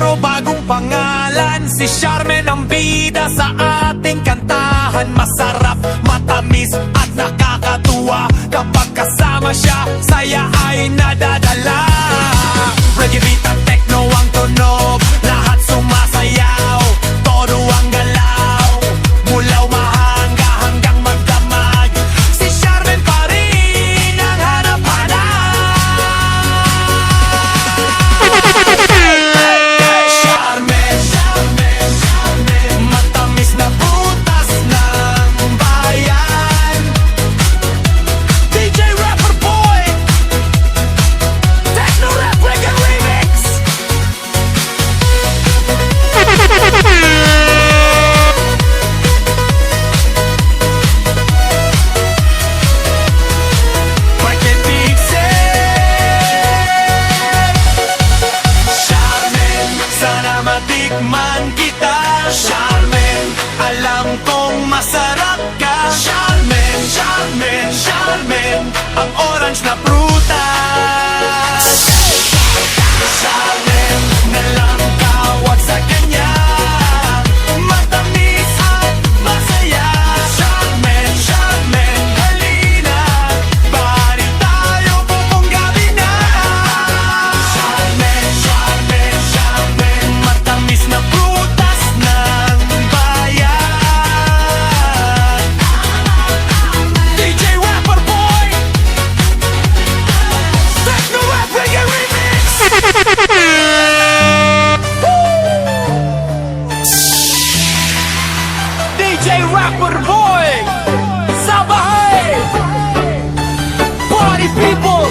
pero bagong pangalan. Si Charmaine ang bida sa ating kantahan. Masarap, matamis at nakakatuwa. Kapag kasama siya, saya ay nadadala. Reggae beat at techno ang tunog, lahat sumasayaw, todo ang galaw, mula umahanga hanggang magdamag. Si Charmaine pa rin ang Charmaine, Charmaine, Charmaine, matamis na butas ng bayan. DJ Rapper Boy, Techno Rap Reggae Remix. Market Charmaine, sana matikman kita. Charmaine, alam kong masarap ka. Charmaine, Charmaine, Charmaine, ang orange na prutas. Charmaine, nalang tawag sa kanya, matamis at masaya. Charmaine, Charmaine, halina, bari tayo buong gabi na. Charmaine, Charmaine, Charmaine, matamis na prutas ng bayan. DJ Rapper Boy, Techno Rap Reggae Remix. DJ Rapper Boy, Sabay, Party People,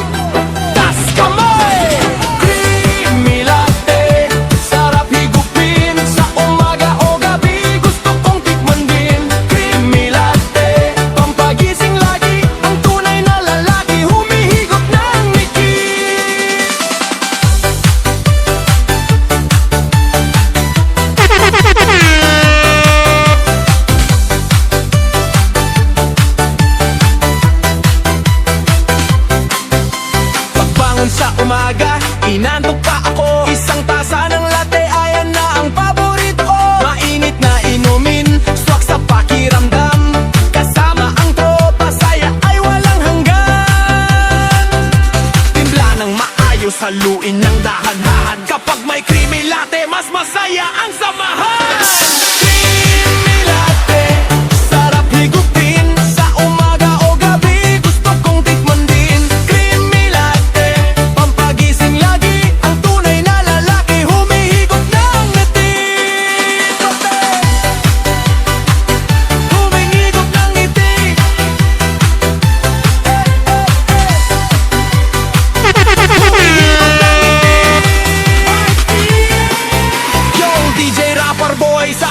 tas kamay. Creamy latte, sarap higupin, sa umaga o gabi, gusto kong tikman din. Creamy latte, pampagising lagi, ang tunay na lalaki, humihigop ng ngiti. Pagbangon sa umaga, inantok pa ako. Isang tasa ng latte, ayan na ang paborito ko. Mainit na inumin, swak sa pakiramdam. Kasama ang tropa, saya ay walang hanggan. Timpla ng maayos, haluin ng dahan-dahan. Kapag may creamy latte, mas masaya ang samahan. Creamy latte, sarap higupin, sa umaga o gabi, gusto kong tikman din. Creamy latte, pampagising lagi, ang tunay na lalaki, humihigop ng ngiti. Humihigop ng ngiti. Yo, DJ Rapper Boy, sa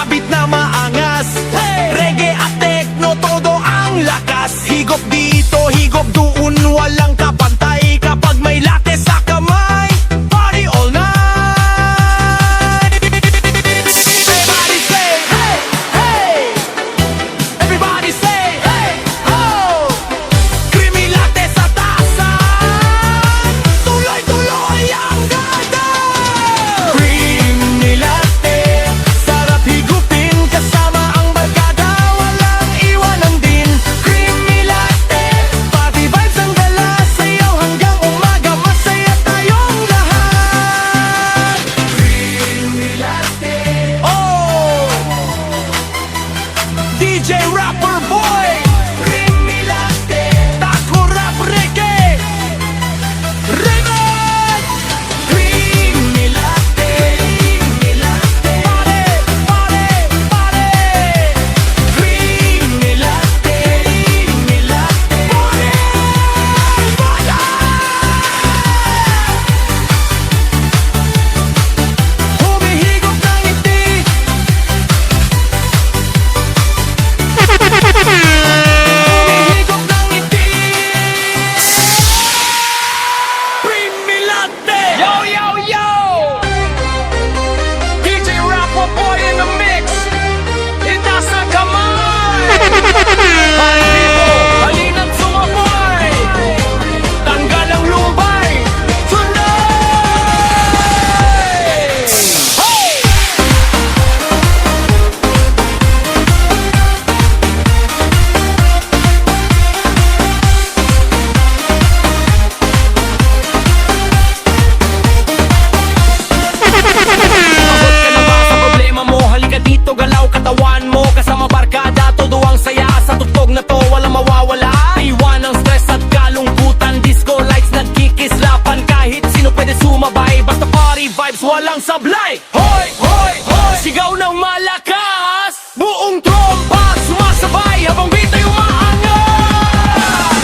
sabay Basta party vibes, walang sablay. Hoy, hoy, hoy, sigaw ng malakas, buong trompa sumasabay habang beat ay umaangat.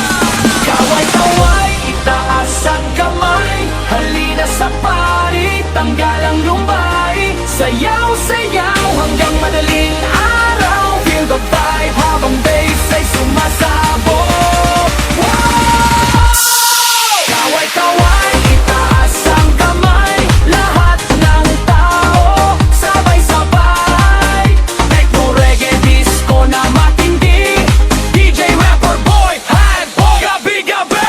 Kaway-kaway, itaas ang kamay, halina sa party, tanggal ang lumbay. Sayaw-sayaw hanggang madaling araw, feel the vibe habang bass ay sumasabog. Wow! Kaway-kaway, itaas ang kamay, lahat ng tao sabay-sabay. Techno, reggae, disco na matindi, DJ, rapper, boy, hand, boy, gabi-gabi.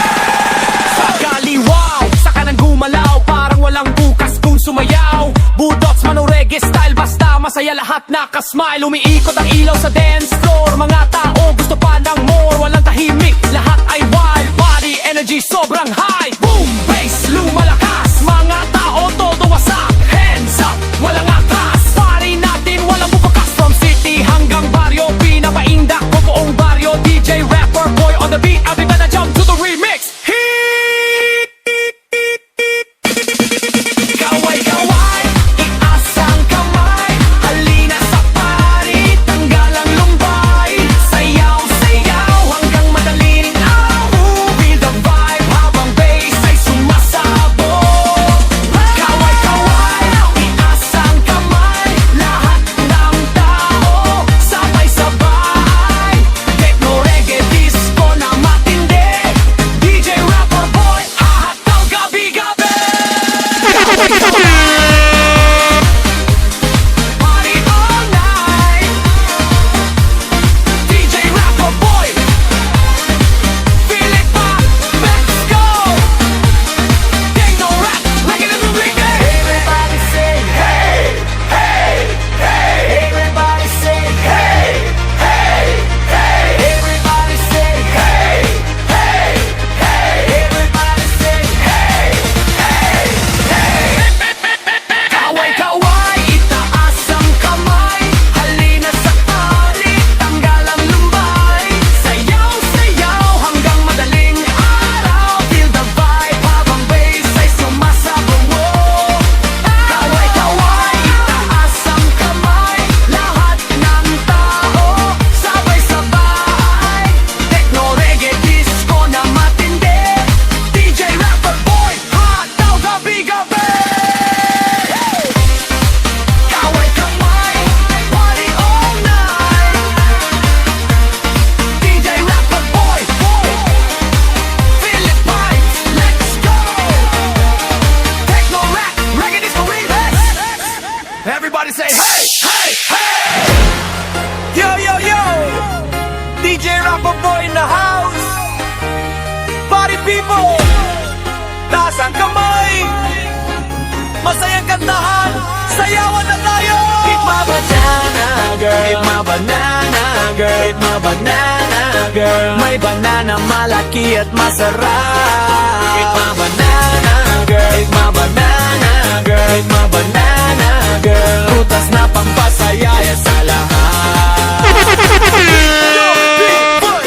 Sa kaliwaw, sa kanang gumalaw, parang walang bukas kung sumayaw. Budots man o reggae style, basta masaya lahat nakasmile. Umiikot ang ilaw sa dance floor, mga tao gusto pa ng more. Walang tahimik, lahat ay wild, body energy sobrang high. Boom, bass, lumalakas, mga tao todo wasak. Hands up, walang akas, party natin walang bubukas. From city hanggang baryo, pinapaindak ko buong baryo. DJ, rapper, boy on the beat, I'll be gonna jump to the remix. Kaway-kaway, itaas ang kamay, halina sa party, tanggal ang lumbay. Sayaw-sayaw hanggang madaling araw, feel the vibe habang bass ay sumasabog. Kaway-kaway, itaas ang kamay, lahat ng tao sabay-sabay. Techno, reggae, disco na matindi, DJ, rapper, boy, hahataw gabi-gabi. Party all night, DJ, rapper, boy, feel it pop, let's go. Techno, rap, like it in the remix. Everybody say hey, hey, hey. Everybody say hey, hey, hey. Everybody say hey, hey, hey. Everybody say hey, hey, hey. Kaway-kaway, itaas ang kamay, halina sa party, tanggal ang lumbay. Sayaw-sayaw hanggang madaling araw, feel the vibe habang bass ay sumasabog. Kaway-kaway, itaas ang kamay, lahat ng tao sabay-sabay. Techno, reggae, disco na matindi, DJ, rapper, boy, hataw gabi-gabi. Kaway-kaway, party all night, DJ, rapper, boy, feel it vibes, let's go. Techno, rap, reggae, disco remix. Everybody say hey, hey, hey. Yo, yo, yo, DJ, rapper, boy in the house. Party people, taas ang kamay, masayang kantahan, sayawan na tayo. Eat my banana girl, eat my banana girl, eat my banana girl. May banana malaki at masarap. Eat my banana girl, eat my banana girl, eat my banana girl. Prutas na pampasaya sa lahat. Yo, big boy.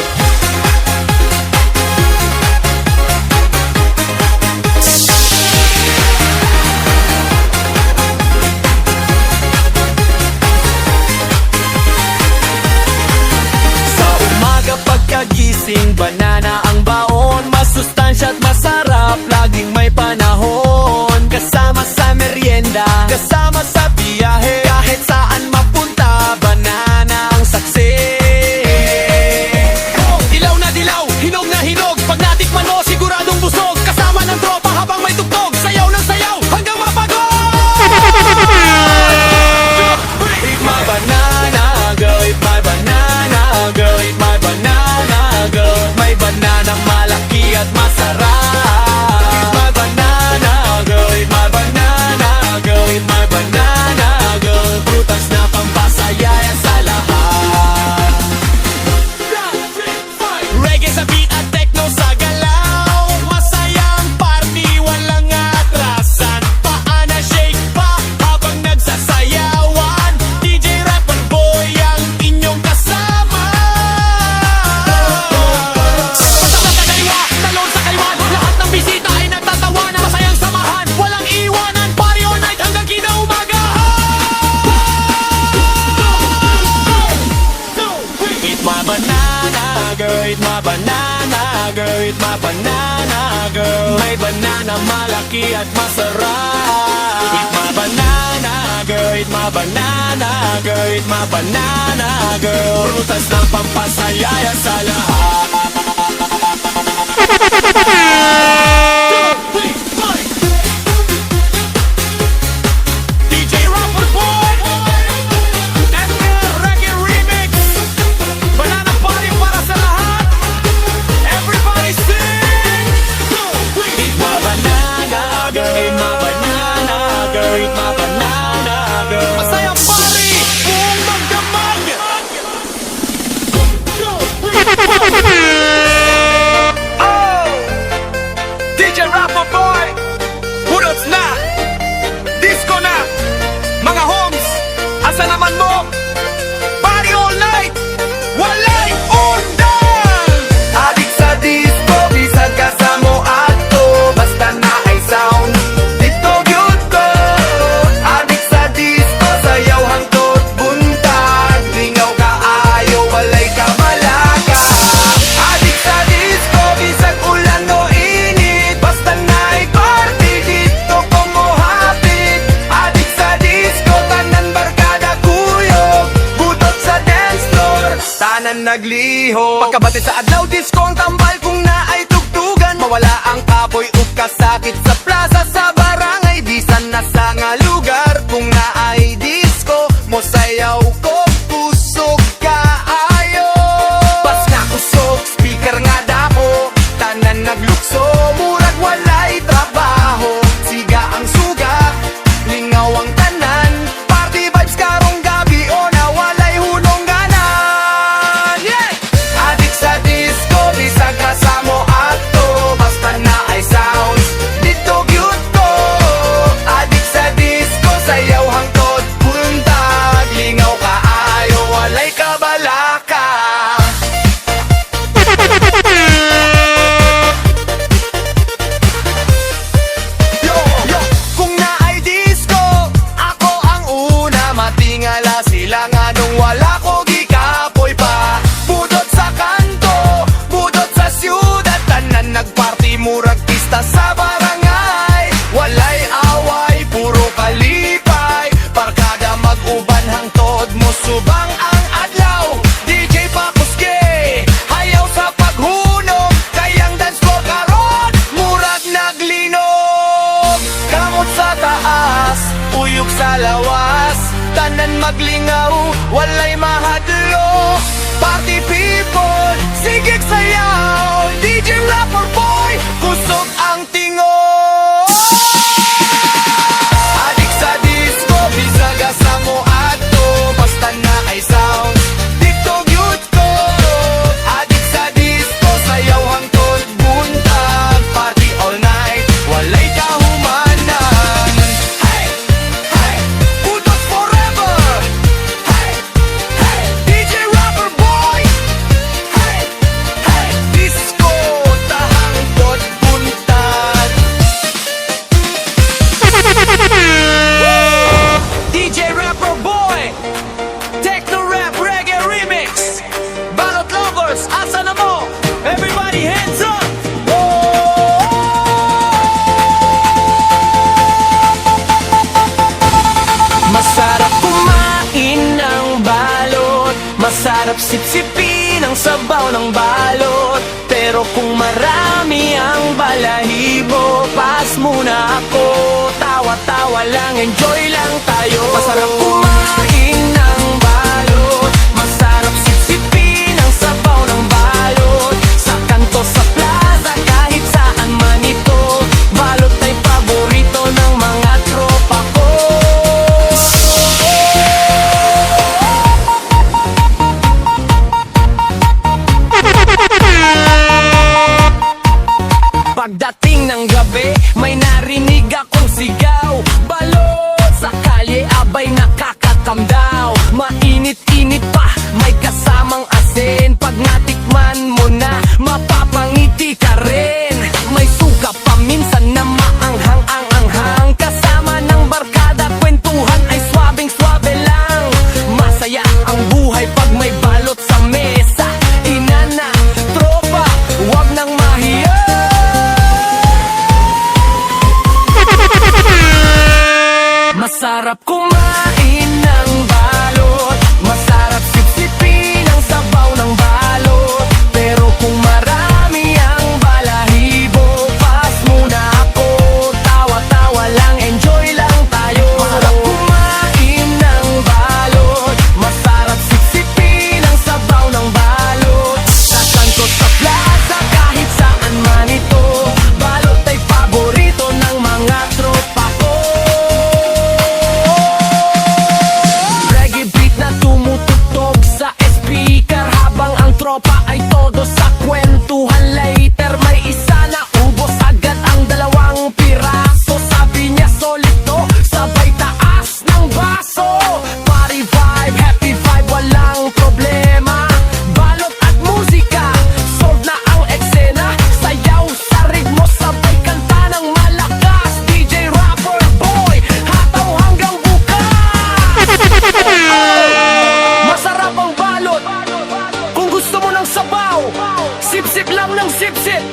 Sa umaga pagkagising, banana ang baon, masustansya at masarap, laging may panahon. banana, malaki at masarap. Eat my banana, girl, eat my banana, girl, eat my banana, girl. Prutas ng pampasayaya sa lahat. DJ Rapper Boy and the Reggae Remix. Banana party para sa lahat. Everybody sing. Eat my banana, girl, eat my banana, girl, eat my banana, girl. Masayang party, buong magdamag. Oh, DJ Rapper Boy, budots na, disco na, mga homes, asa naman mo? Party all night, walay undang. Adik sa disco, bisag kasamo ato, basta na ay sound, dito gyud ko. Adik sa disco, sayaw hangtod buntag, lingaw kaayo, walay kamalaka. Adik sa disco, bisag ulan o init, basta na ay party, dito ko mo hapit. Adik sa disco, tanan barkada kuyog, butot sa dance floor, tanan nagliho. Pagkabati sa adlaw, disco ang tambal kung na ay tugtugan. Mawala ang kapoy ug kasakit sa plaza, sa barangay, bisan na sa nga lugar. Kung na ay disco, mosayaw ko, kusog kaayo. Bas nga kusog, speaker nga damo, tanan naglukso, murag walay trabaho. Siga ang suga, lingaw ang tanan, party vibes karong gabi o na walay hunongganan. Yeah! Adik sa disco, bisag kasamo ato, basta na ay sound, dito gyud ko. Adik sa disco, sayaw hangtod buntag, lingaw kaayo, walay kabalaka. Yo, yo, kung na ay disco, ako ang una matingala. Sila nga nung wala ko gikapoy pa. Budot sa kanto, budot sa siyudad, tanan nagparty, murag pista sa barangay. Walay away, puro kalipay, barkada mag-uban hangtod mo subang ang adlaw. DJ Pakuske, hayaw sa paghunong, kayang dance floor karon, murag naglinog. Kamot sa taas, uyok sa lawas, tanan maglingaw, walay mahadlo. Party people, sigig sayaw, DJ Rapper Boy, kusog ang tingo. Adik sa disco, bisag asamo ato, basta na ay sound, dito gyud ko. Adik sa disco, sayaw hangtod buntag, party all night, walay kahumanan. Hey, hey, butot forever. Hey, hey, DJ Rapper Boy. Hey, hey, disco, tahangtod buntag. DJ Rapper Boy, Techno Rap Reggae Remix. Balot lovers, asa na mo? Everybody hands up! Masarap kumain ng balot, masarap sipsipin ang sabaw ng balot. Pero kung marami ang balahibo, pass muna ako. Tawa-tawa lang, enjoy lang tayo. Masarap kumain ng balot, masarap sipsipin ang sabaw ng balot. Sa kanto, sa plaza, kahit saan man ito, balot ay paborito ng mga tropa ko. Pagdating ng gabi, may narinig akong sigaw. Balot sa kalye, abay nakaka Masarap kumain ng balot, masarap sipsipin ang sabaw ng balot. Pero kung marami ang balahibo, pass muna ako. Tawa-tawa lang, enjoy lang tayo. Masarap kumain ng balot, masarap sipsipin ang sabaw ng balot. Sa kanto, sa plaza, kahit saan man ito, balot ay paborito ng mga tropa ko. Reggae beat na tumutugtog sa speaker, habang ang tropa ay todo sa kwentuhan. Later may isa na ubos agad ang dalawang piraso. Sabi niya solid to, sabay taas ng baso. Party vibe, happy vibe, walang problema. Balot at musika, solve na ang eksena. Sayaw sa ritmo, sabay kanta ng malakas. DJ Rapper Boy, hataw hanggang bukas. Masarap ang balot, kung gusto mo ng sabaw, sip-sip lang ng sip-sip.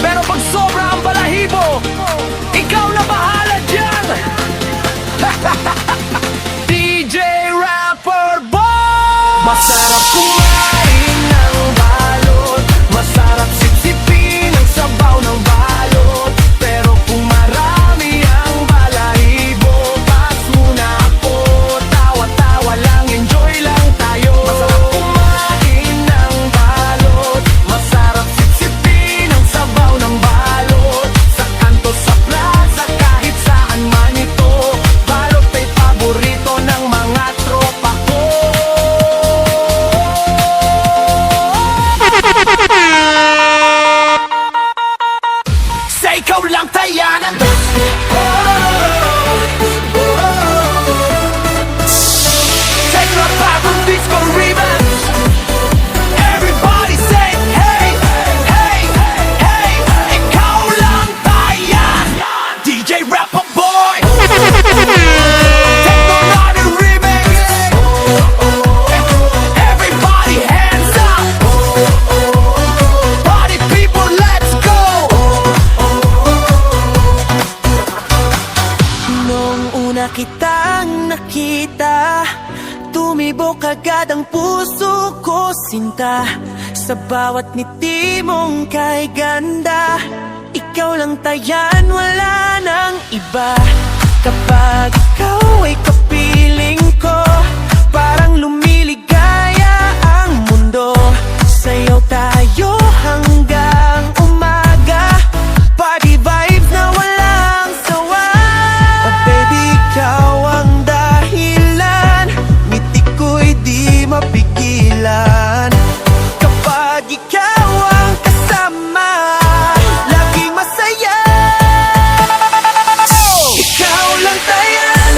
Pero pag sobra ang balahibo, ikaw na bahala dyan. DJ Rapper Boy. Masarap kumain ng balot, masarap sipsipin ang sabaw ng balot. Pero kung marami ang balahibo, pass muna ako. Tawa-tawa lang, enjoy lang tayo. Masarap kumain ng balot, masarap sipsipin ang sabaw ng balot. Sa kanto, sa plaza, kahit saan man ito, balot ay paborito ng mga tropa ko. Sa ikaw lang tayanan. Take my back on disco remix. Everybody say hey, hey, hey. Ikaw lang tayan, DJ Rapper Boy. Technology remix. Everybody hands up. Party people, let's go. Nung una kitang nakita, tumibok agad ang puso ko, sinta. Sa bawat ngiti mong kay ganda, ikaw lang tayan, wala nang iba. Kapag ikaw ay kapiling ko, parang lumiligaya ang mundo. Sayaw tayo hanggang umaga, party vibes na walang sawa. Oh baby, ikaw ang dahilan, ngiti ko'y di mapigilan. Kapag ikaw ang kasama, laging masaya. Ikaw lang tayan,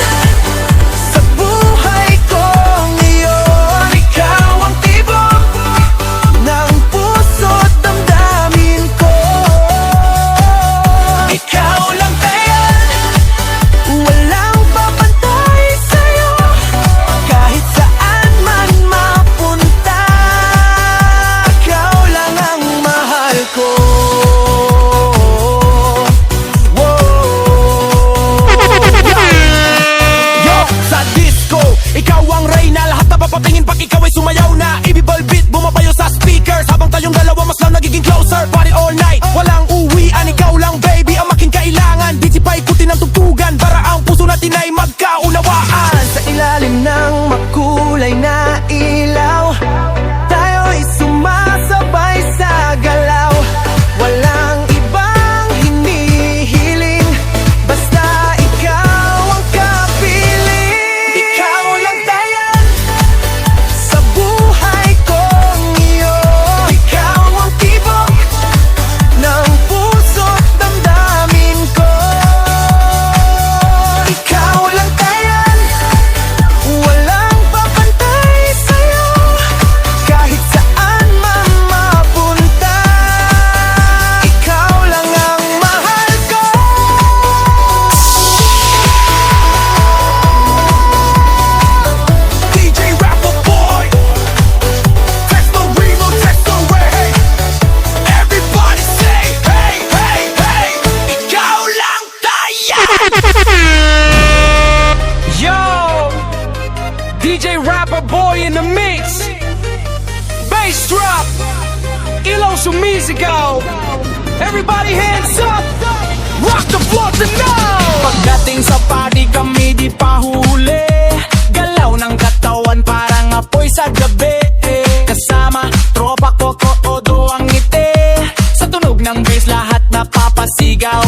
sumisigaw. Everybody hands up, rock the floor tonight. Pagdating sa party kami di pa huli, galaw ng katawan parang apoy sa gabi. Kasama tropa ko koodo ang ngiti, sa tunog ng bass lahat napapasigaw.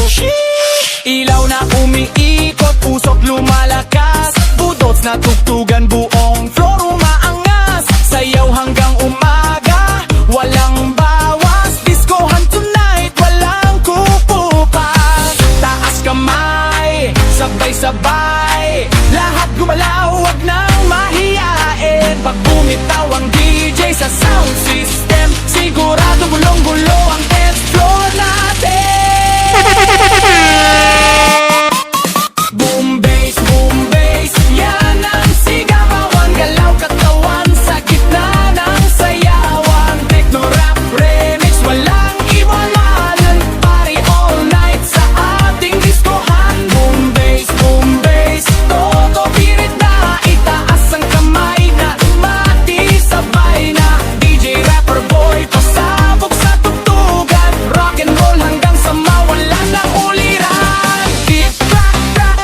Ilaw na umiikot, usok lumalakas, budots na tugtugan buong floor umaangas. Sayaw hanggang umaga, walang bawas, discohan tonight, walang kukupas. Taas kamay, sabay-sabay, lahat gumalaw, wag nang mahiyain. Pag bumitaw ang DJ sa sound system, sigurado gulong-gulo ang dance floor natin. Boom bass, yan ang sigawan, galaw katawan sa gitna ng sayawan. Techno rap remix, walang iwanan, party all night sa ating diskohan. Boom bass, todo pirit na, itaas ang kamay na, mati sabay na. DJ rapper boy, pasabog sa tugtugan, rock and roll hanggang sa mawalan ng uliran. Tip track track,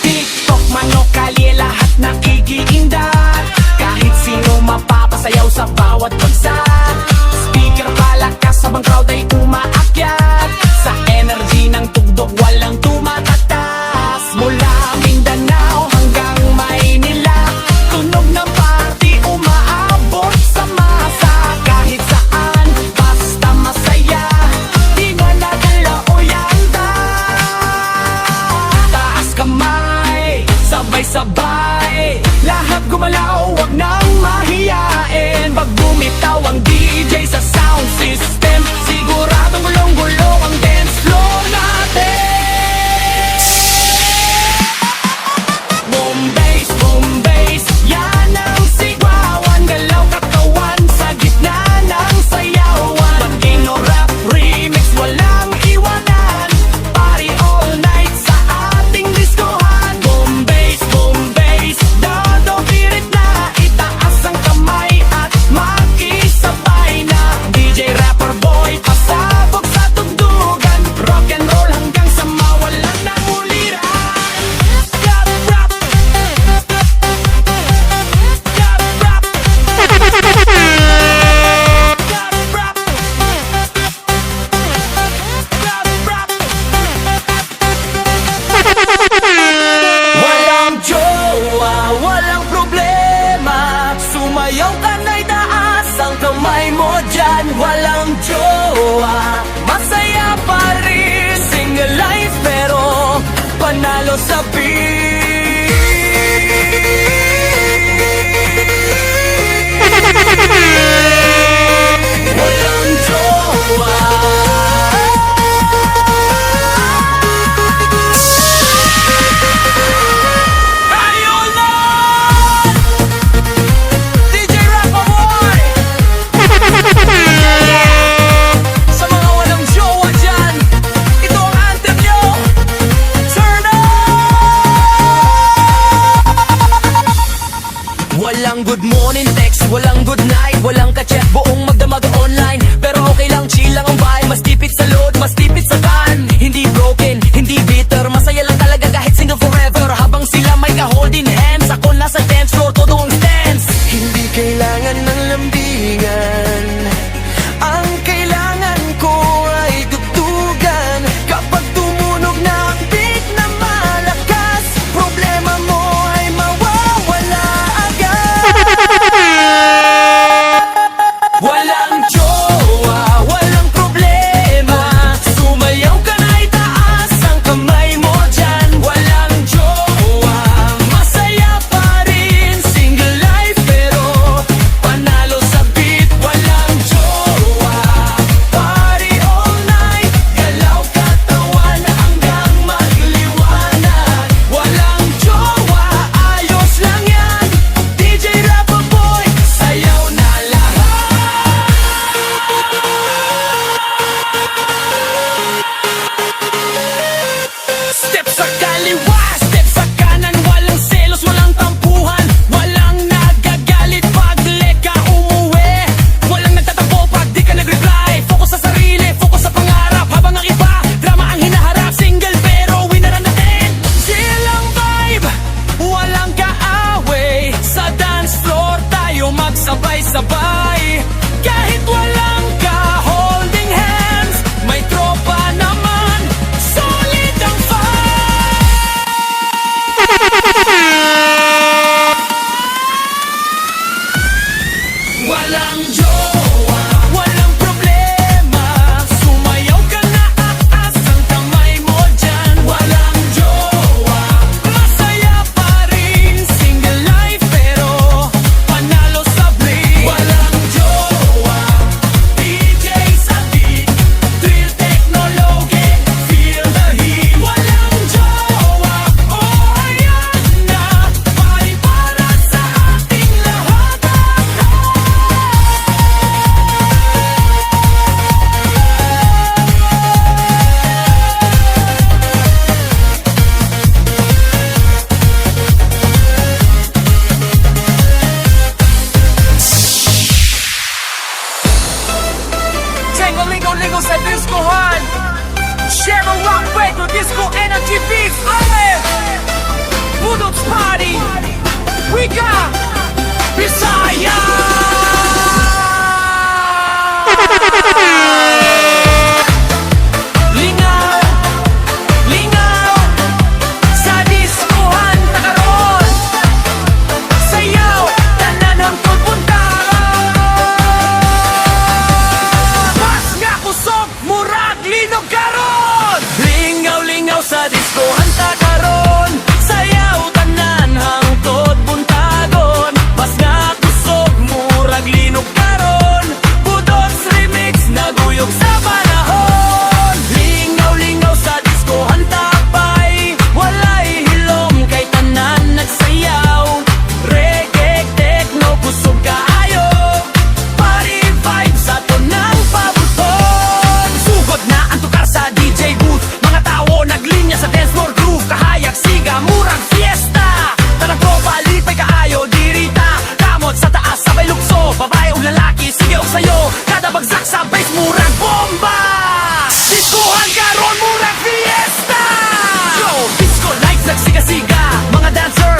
TikTok, mano, kalye, lahat nakikiindat. Kahit sino mapapasayaw sa bawat bagsak. Speaker palakas habang crowd ay umaakyat, sa energy ng tugtog walang tumatatas. Mula Mindanao hanggang Maynila, tunog ng party umaabot sa masa. Kahit saan, basta masaya, di na nadala o yanda. Taas kamay, sabay-sabay, lahat gumalaw, wag nang mahiyain. Pag bumitaw ang DJ sa sound system, siguradong gulong-gulo ang dance floor natin. Boom bass, yan ang sigawan, galaw katawan sa gitna ng sayawan. Latino rap remix, walang iwanan, party all night sa ating diskohan. Boom bass, dado pirit na, itaas ang kamay at makisabay na. DJ rapper boy, pasabog sa tugtugan, rock and roll hanggang sa mawalan ng uliran. Got rap, got rap, got rap, got rap. Walang jowa, walang problema, sumayaw ka na'y taas ang kamay mo dyan. Walang jowa, masaya pa rin, single life pero panalo sa beat. Walang jowa. Ayun na! DJ Rapper Boy! Sa mga walang jowa dyan, ito ang anthem nyo! Turn up! Walang good morning text, walang good night, walang ka-chat, buong magdamag online. Pero okay lang, chill lang ang vibe, mas tipid sa load, mas tipid sa kan. Hindi broken, hindi bitter, masaya lang talaga kahit single forever. Habang sila may ka-holding hands, ako nasa dance floor, todo ang dance. Hindi kailangan ng lambingan, ang kailangan ko ay tugtugan. Kapag tumunog na ang beat na malakas, problema mo ay mawawala agad.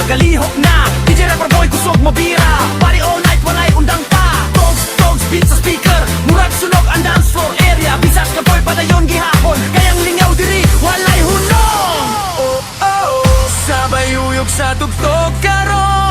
magalihok na DJ rapper boy kusog mo bira Party all night walay undang pa Dogs beat sa speaker Murag sunog ang dance floor area Bisas ka boy padayon gihapon Kayang lingaw diri walay hunong Oh oh Sabay uyog sa tugtog karon